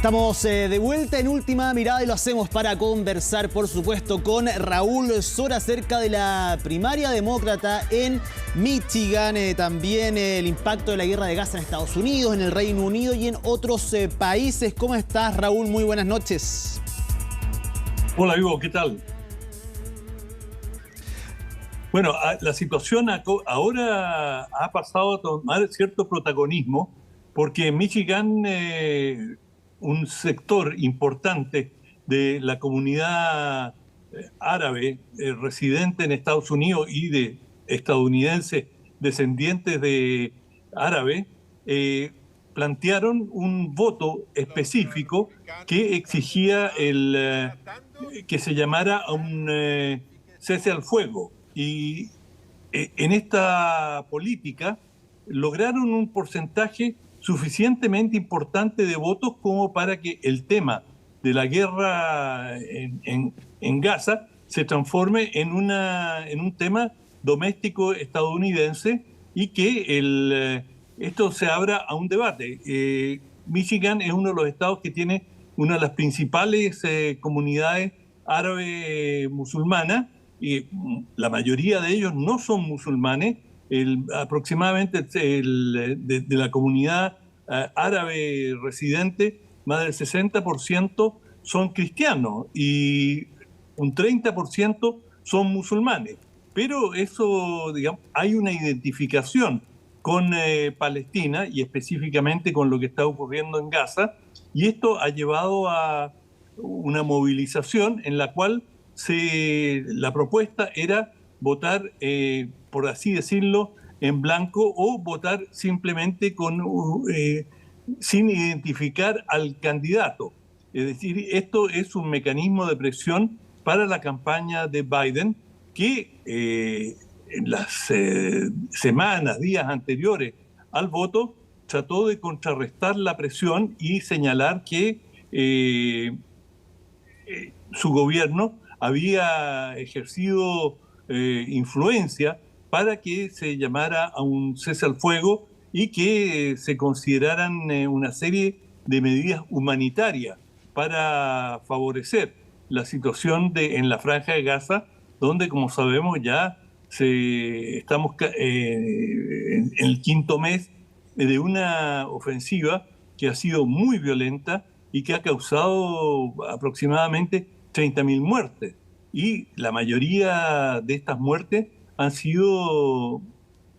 Estamos de vuelta en Última Mirada y lo hacemos para conversar, por supuesto, con Raúl Sora acerca de la primaria demócrata en Michigan, también el impacto de la guerra de Gaza en Estados Unidos, en el Reino Unido y en otros países. ¿Cómo estás, Raúl? Muy buenas noches. Hola, Hugo, ¿qué tal? Bueno, la situación ahora ha pasado a tomar cierto protagonismo porque en Michigan un sector importante de la comunidad árabe residente en Estados Unidos y de estadounidenses descendientes de árabe plantearon un voto específico que exigía que se llamara a un cese al fuego. Y en esta política lograron un porcentaje suficientemente importante de votos como para que el tema de la guerra en Gaza se transforme en un tema doméstico estadounidense y que esto se abra a un debate. Michigan es uno de los estados que tiene una de las principales comunidades árabe musulmanas, y la mayoría de ellos no son musulmanes. Aproximadamente de la comunidad árabe residente, más del 60% son cristianos y un 30% son musulmanes. Pero eso, digamos, hay una identificación con Palestina y específicamente con lo que está ocurriendo en Gaza, y esto ha llevado a una movilización en la cual la propuesta era votar, por así decirlo, en blanco o votar simplemente sin identificar al candidato. Es decir, esto es un mecanismo de presión para la campaña de Biden que en las semanas, días anteriores al voto trató de contrarrestar la presión y señalar que su gobierno había ejercido influencia para que se llamara a un cese al fuego y que se consideraran una serie de medidas humanitarias para favorecer la situación en la Franja de Gaza, donde, como sabemos, ya estamos en el quinto mes de una ofensiva que ha sido muy violenta y que ha causado aproximadamente 30.000 muertes. Y la mayoría de estas muertes han sido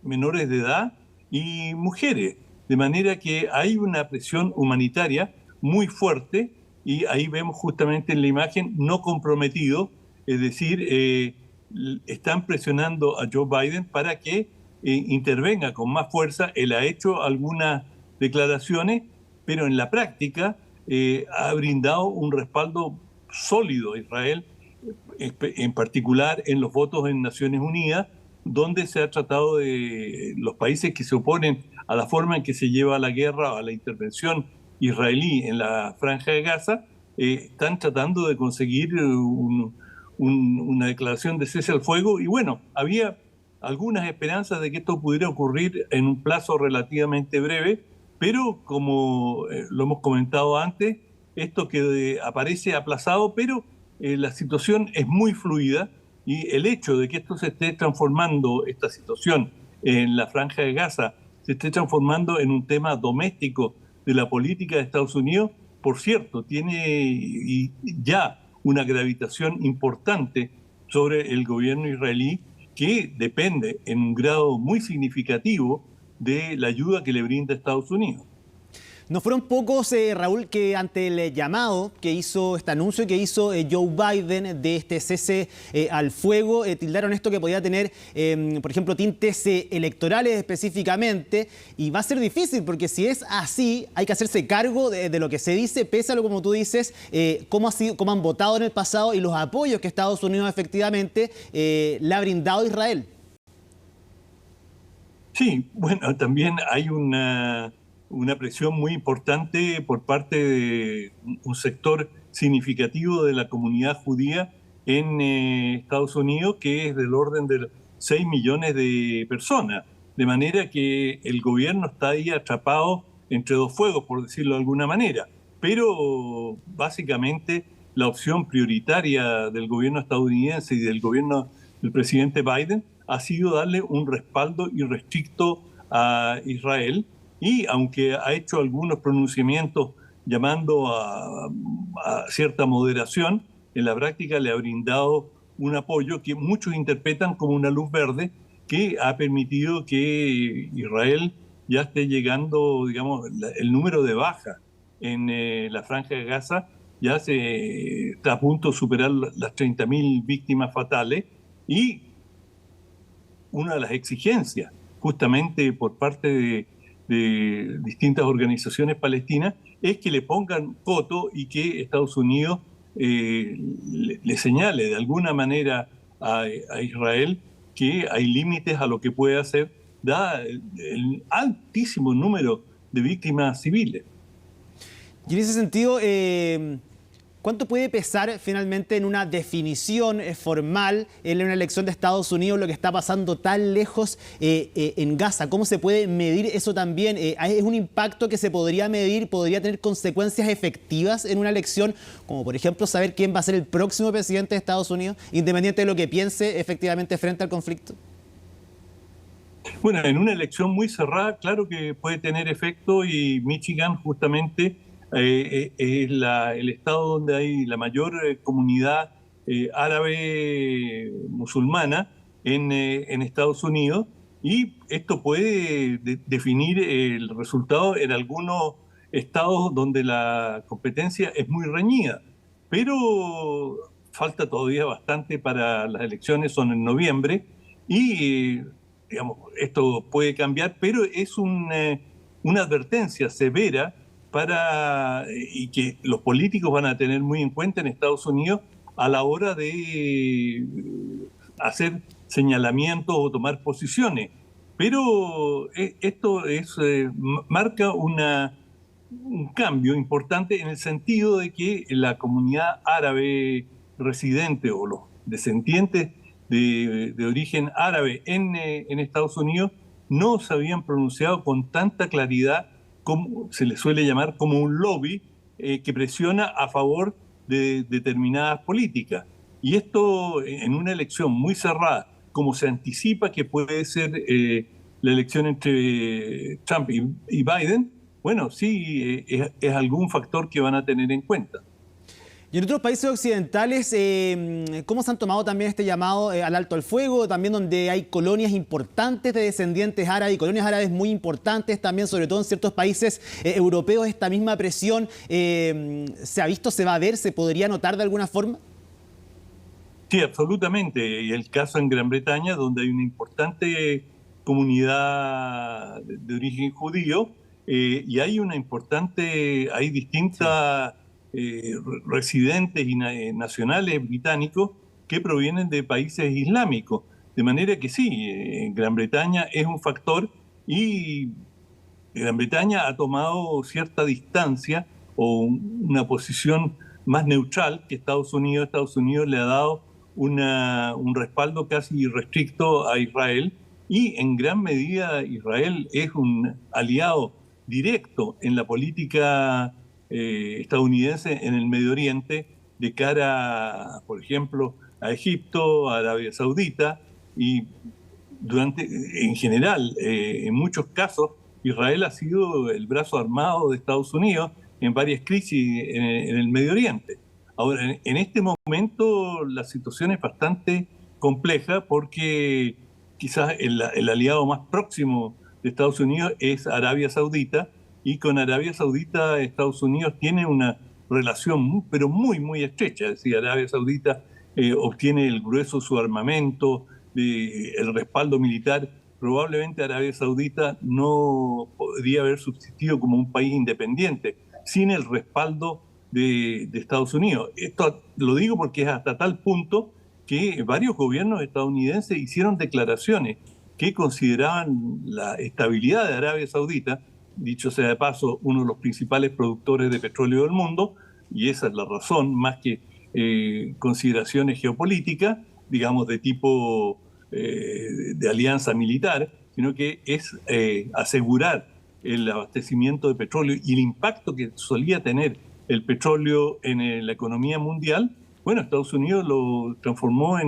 menores de edad y mujeres. De manera que hay una presión humanitaria muy fuerte, y ahí vemos justamente en la imagen no comprometido, es decir, están presionando a Joe Biden para que intervenga con más fuerza. Él ha hecho algunas declaraciones, pero en la práctica ha brindado un respaldo sólido a Israel, en particular en los votos en Naciones Unidas, donde se ha tratado de los países que se oponen a la forma en que se lleva la guerra o a la intervención israelí en la Franja de Gaza, están tratando de conseguir una declaración de cese al fuego. Y bueno, había algunas esperanzas de que esto pudiera ocurrir en un plazo relativamente breve, pero como lo hemos comentado antes, esto que aparece aplazado, pero la situación es muy fluida, y el hecho de que esto se esté transformando, esta situación en la Franja de Gaza, se esté transformando en un tema doméstico de la política de Estados Unidos, por cierto, tiene ya una gravitación importante sobre el gobierno israelí, que depende en un grado muy significativo de la ayuda que le brinda Estados Unidos. No fueron pocos, Raúl, que ante el llamado que hizo, este anuncio que hizo Joe Biden de este cese al fuego, tildaron esto que podía tener, por ejemplo, tintes electorales específicamente, y va a ser difícil porque si es así, hay que hacerse cargo de lo que se dice, pese a lo, como tú dices, cómo han votado en el pasado y los apoyos que Estados Unidos efectivamente le ha brindado a Israel. Sí, bueno, también hay una presión muy importante por parte de un sector significativo de la comunidad judía en Estados Unidos, que es del orden de 6 millones de personas. De manera que el gobierno está ahí atrapado entre dos fuegos, por decirlo de alguna manera. pero básicamente la opción prioritaria del gobierno estadounidense y del gobierno del presidente Biden ha sido darle un respaldo irrestricto a Israel, y aunque ha hecho algunos pronunciamientos llamando a cierta moderación, en la práctica le ha brindado un apoyo que muchos interpretan como una luz verde que ha permitido que Israel ya esté llegando, digamos, el número de bajas en la Franja de Gaza ya está a punto de superar las 30.000 víctimas fatales, y una de las exigencias justamente por parte de distintas organizaciones palestinas es que le pongan coto y que Estados Unidos le señale de alguna manera a Israel que hay límites a lo que puede hacer, dada el altísimo número de víctimas civiles. Y en ese sentido, ¿cuánto puede pesar finalmente en una definición formal en una elección de Estados Unidos lo que está pasando tan lejos en Gaza? ¿Cómo se puede medir eso también? ¿Es un impacto que se podría medir, podría tener consecuencias efectivas en una elección, como por ejemplo saber quién va a ser el próximo presidente de Estados Unidos, independiente de lo que piense efectivamente frente al conflicto? Bueno, en una elección muy cerrada, claro que puede tener efecto, y Michigan justamente es el estado donde hay la mayor comunidad árabe musulmana en Estados Unidos, y esto puede definir el resultado en algunos estados donde la competencia es muy reñida. Pero falta todavía bastante para las elecciones, son en noviembre, y digamos, esto puede cambiar, pero es una advertencia severa y que los políticos van a tener muy en cuenta en Estados Unidos a la hora de hacer señalamientos o tomar posiciones. Pero esto marca un cambio importante en el sentido de que la comunidad árabe residente o los descendientes de origen árabe en Estados Unidos no se habían pronunciado con tanta claridad, como se le suele llamar, como un lobby que presiona a favor de determinadas políticas. Y esto en una elección muy cerrada, como se anticipa que puede ser la elección entre Trump y Biden, bueno, sí, es algún factor que van a tener en cuenta. Y en otros países occidentales, ¿cómo se han tomado también este llamado al alto al fuego? También donde hay colonias importantes de descendientes árabes y colonias árabes muy importantes también, sobre todo en ciertos países europeos, esta misma presión se ha visto, se va a ver, se podría notar de alguna forma. Sí, absolutamente. Y el caso en Gran Bretaña, donde hay una importante comunidad de origen judío, y hay distintas residentes y nacionales británicos que provienen de países islámicos. De manera que sí, Gran Bretaña es un factor, y Gran Bretaña ha tomado cierta distancia o una posición más neutral que Estados Unidos. Estados Unidos le ha dado un respaldo casi irrestricto a Israel, y en gran medida Israel es un aliado directo en la política estadounidense en el Medio Oriente de cara, por ejemplo, a Egipto, a Arabia Saudita, y en general, en muchos casos, Israel ha sido el brazo armado de Estados Unidos en varias crisis en el Medio Oriente. Ahora, en este momento la situación es bastante compleja porque quizás el aliado más próximo de Estados Unidos es Arabia Saudita, y con Arabia Saudita Estados Unidos tiene una relación pero muy, muy estrecha. Es decir, Arabia Saudita obtiene el grueso de su armamento, el respaldo militar. Probablemente Arabia Saudita no podría haber subsistido como un país independiente sin el respaldo de Estados Unidos. Esto lo digo porque es hasta tal punto que varios gobiernos estadounidenses hicieron declaraciones que consideraban la estabilidad de Arabia Saudita, dicho sea de paso, uno de los principales productores de petróleo del mundo, y esa es la razón, más que consideraciones geopolíticas, digamos, de tipo de alianza militar, sino que es asegurar el abastecimiento de petróleo y el impacto que solía tener el petróleo en la economía mundial, bueno, Estados Unidos lo transformó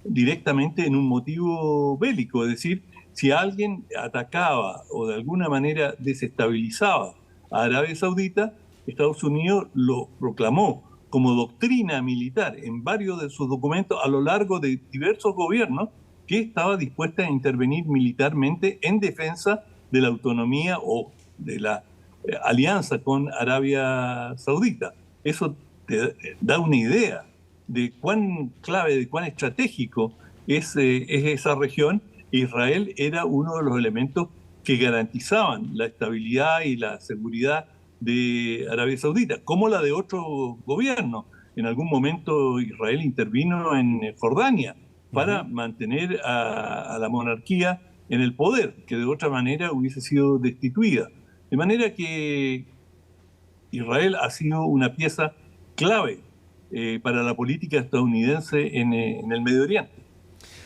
directamente en un motivo bélico, es decir, si alguien atacaba o de alguna manera desestabilizaba a Arabia Saudita, Estados Unidos lo proclamó como doctrina militar en varios de sus documentos a lo largo de diversos gobiernos, que estaba dispuesta a intervenir militarmente en defensa de la autonomía o de la alianza con Arabia Saudita. Eso te da una idea de cuán clave, de cuán estratégico es esa región. Israel era uno de los elementos que garantizaban la estabilidad y la seguridad de Arabia Saudita, como la de otros gobiernos. En algún momento Israel intervino en Jordania para mantener a la monarquía en el poder, que de otra manera hubiese sido destituida. De manera que Israel ha sido una pieza clave para la política estadounidense en el Medio Oriente.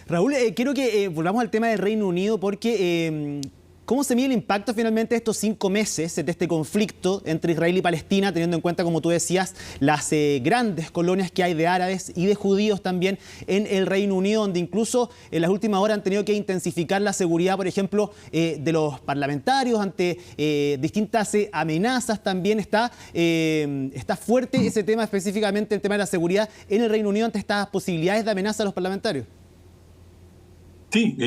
Raúl, quiero que volvamos al tema del Reino Unido porque ¿cómo se mide el impacto finalmente de estos 5 meses de este conflicto entre Israel y Palestina, teniendo en cuenta, como tú decías, las grandes colonias que hay de árabes y de judíos también en el Reino Unido, donde incluso en las últimas horas han tenido que intensificar la seguridad, por ejemplo, de los parlamentarios ante distintas amenazas? También está fuerte ese tema, específicamente el tema de la seguridad en el Reino Unido ante estas posibilidades de amenaza a los parlamentarios. Sí,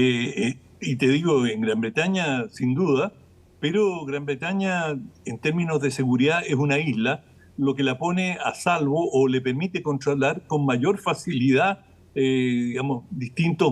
y te digo, en Gran Bretaña sin duda, pero Gran Bretaña en términos de seguridad es una isla, lo que la pone a salvo o le permite controlar con mayor facilidad, digamos, distintos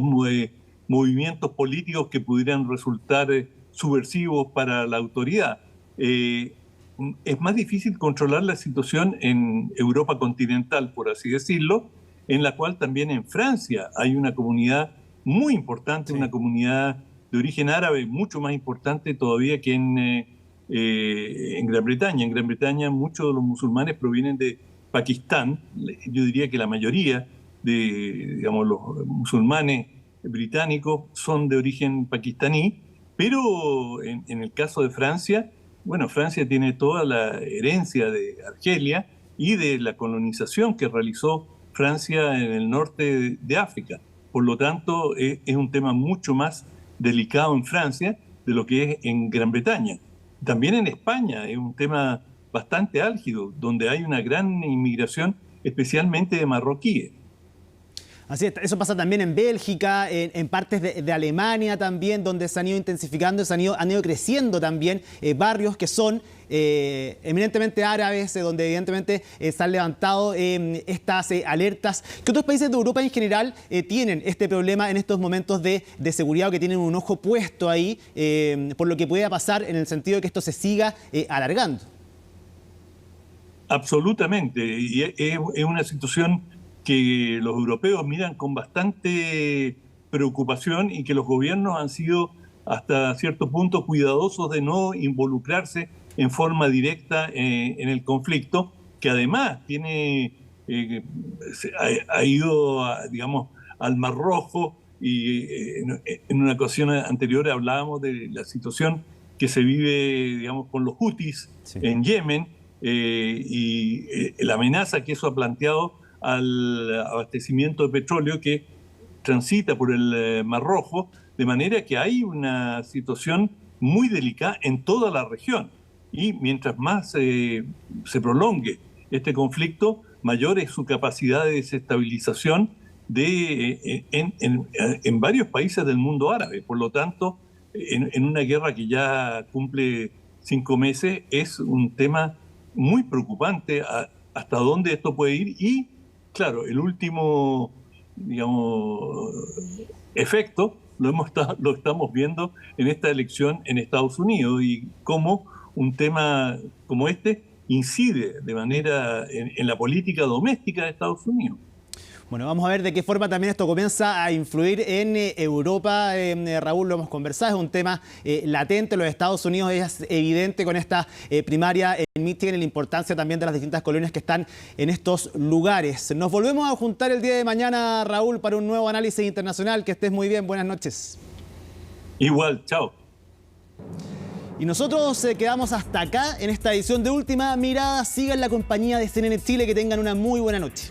movimientos políticos que pudieran resultar subversivos para la autoridad. Es más difícil controlar la situación en Europa continental, por así decirlo, en la cual también en Francia hay una comunidad muy importante, sí, una comunidad de origen árabe mucho más importante todavía que en Gran Bretaña. En Gran Bretaña muchos de los musulmanes provienen de Pakistán. Yo diría que la mayoría de, digamos, los musulmanes británicos son de origen pakistaní, pero en el caso de Francia, bueno, Francia tiene toda la herencia de Argelia y de la colonización que realizó Francia en el norte de África. Por lo tanto, es un tema mucho más delicado en Francia de lo que es en Gran Bretaña. También en España es un tema bastante álgido, donde hay una gran inmigración, especialmente de marroquíes. Así es, eso pasa también en Bélgica, en partes de Alemania también, donde se han ido intensificando, han ido creciendo también barrios que son eminentemente árabes, donde evidentemente se han levantado estas alertas. ¿Qué otros países de Europa en general tienen este problema en estos momentos de seguridad, o que tienen un ojo puesto ahí por lo que pueda pasar en el sentido de que esto se siga alargando? Absolutamente, y es una situación que los europeos miran con bastante preocupación y que los gobiernos han sido hasta cierto punto cuidadosos de no involucrarse en forma directa en el conflicto, que además ha ido, digamos, al Mar Rojo, y en una ocasión anterior hablábamos de la situación que se vive, digamos, con los hutis, sí, en Yemen, y la amenaza que eso ha planteado al abastecimiento de petróleo que transita por el Mar Rojo, de manera que hay una situación muy delicada en toda la región. Y mientras más se prolongue este conflicto, mayor es su capacidad de desestabilización en varios países del mundo árabe. Por lo tanto, en una guerra que ya cumple 5 meses, es un tema muy preocupante hasta dónde esto puede ir. Y claro, el último, digamos, efecto lo estamos viendo en esta elección en Estados Unidos, y cómo un tema como este incide de manera en la política doméstica de Estados Unidos. Bueno, vamos a ver de qué forma también esto comienza a influir en Europa. Raúl, lo hemos conversado, es un tema latente. Los Estados Unidos es evidente con esta primaria en Michigan y la importancia también de las distintas colonias que están en estos lugares. Nos volvemos a juntar el día de mañana, Raúl, para un nuevo análisis internacional. Que estés muy bien, buenas noches. Igual, chao. Y nosotros quedamos hasta acá en esta edición de Última Mirada. Sigan la compañía de CNN Chile, que tengan una muy buena noche.